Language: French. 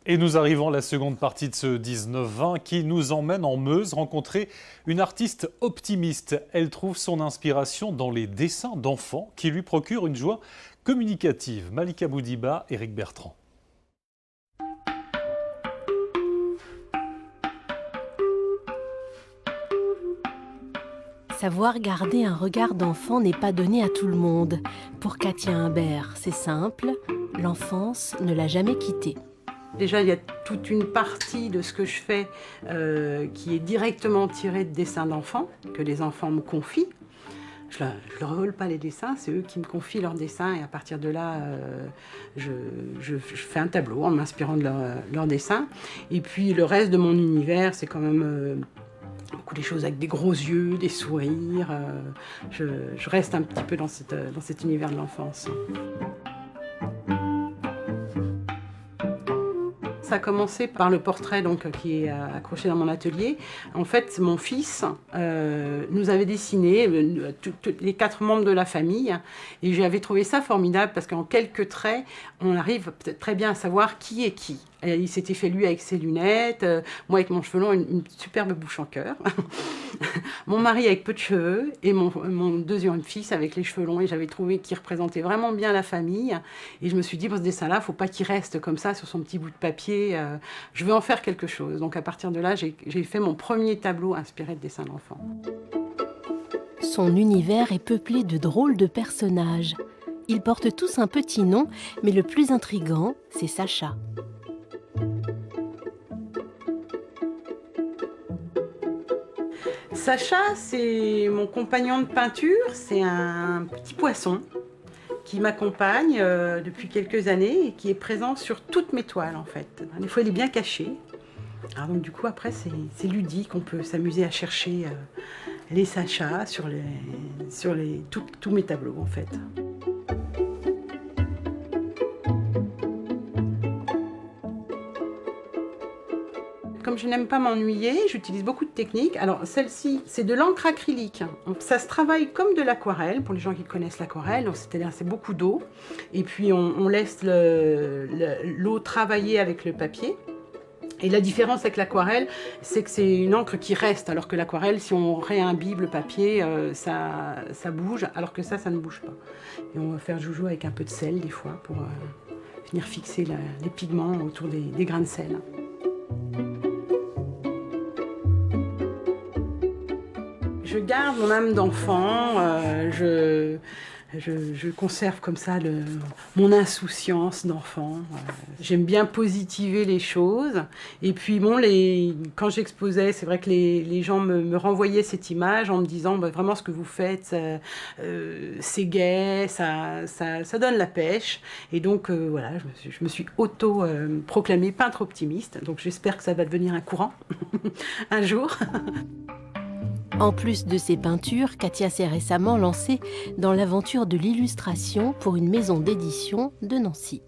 Et nous arrivons à la seconde partie de ce 19-20 qui nous emmène en Meuse rencontrer une artiste optimiste. Elle trouve son inspiration dans les dessins d'enfants qui lui procurent une joie communicative. Malika Boudiba, Éric Bertrand. Savoir garder un regard d'enfant n'est pas donné à tout le monde. Pour Katia Humbert, c'est simple, l'enfance ne l'a jamais quittée. Déjà, il y a toute une partie de ce que je fais qui est directement tirée de dessins d'enfants, que les enfants me confient. Je ne leur vole pas les dessins, c'est eux qui me confient leurs dessins et à partir de là, je fais un tableau en m'inspirant de leurs dessins. Et puis le reste de mon univers, c'est quand même beaucoup des choses avec des gros yeux, des sourires. Je reste un petit peu dans cet univers de l'enfance. Ça a commencé par le portrait qui est accroché dans mon atelier. En fait, mon fils nous avait dessiné les 4 membres de la famille et j'avais trouvé ça formidable parce qu'en quelques traits, on arrive peut-être très bien à savoir qui est qui. Et il s'était fait lui avec ses lunettes, moi avec mon cheveu long, une superbe bouche en cœur. Mon mari avec peu de cheveux et mon deuxième fils avec les cheveux longs. Et j'avais trouvé qu'il représentait vraiment bien la famille. Et je me suis dit, pour ce dessin-là, il ne faut pas qu'il reste comme ça sur son petit bout de papier. Je veux en faire quelque chose. Donc à partir de là, j'ai fait mon premier tableau inspiré de dessins d'enfants. Son univers est peuplé de drôles de personnages. Ils portent tous un petit nom, mais le plus intrigant, c'est Sacha. Sacha, c'est mon compagnon de peinture, c'est un petit poisson qui m'accompagne depuis quelques années et qui est présent sur toutes mes toiles en fait. Des fois il est bien caché, alors donc du coup après c'est ludique, on peut s'amuser à chercher les Sachas sur tous mes tableaux en fait. Comme je n'aime pas m'ennuyer, j'utilise beaucoup de techniques. Alors celle-ci, c'est de l'encre acrylique. Donc, ça se travaille comme de l'aquarelle, pour les gens qui connaissent l'aquarelle. C'est-à-dire c'est beaucoup d'eau. Et puis on laisse l'eau travailler avec le papier. Et la différence avec l'aquarelle, c'est que c'est une encre qui reste, alors que l'aquarelle, si on réimbibe le papier, ça bouge, alors que ça ne bouge pas. Et on va faire joujou avec un peu de sel des fois pour venir fixer les pigments autour des grains de sel. Je garde mon âme d'enfant, je conserve comme ça mon insouciance d'enfant. J'aime bien positiver les choses. Et puis bon, quand j'exposais, c'est vrai que les gens me renvoyaient cette image en me disant bah, vraiment ce que vous faites, c'est gai, ça donne la pêche. Et donc voilà, je me suis auto-proclamée peintre optimiste. Donc j'espère que ça va devenir un courant un jour. En plus de ses peintures, Katia s'est récemment lancée dans l'aventure de l'illustration pour une maison d'édition de Nancy.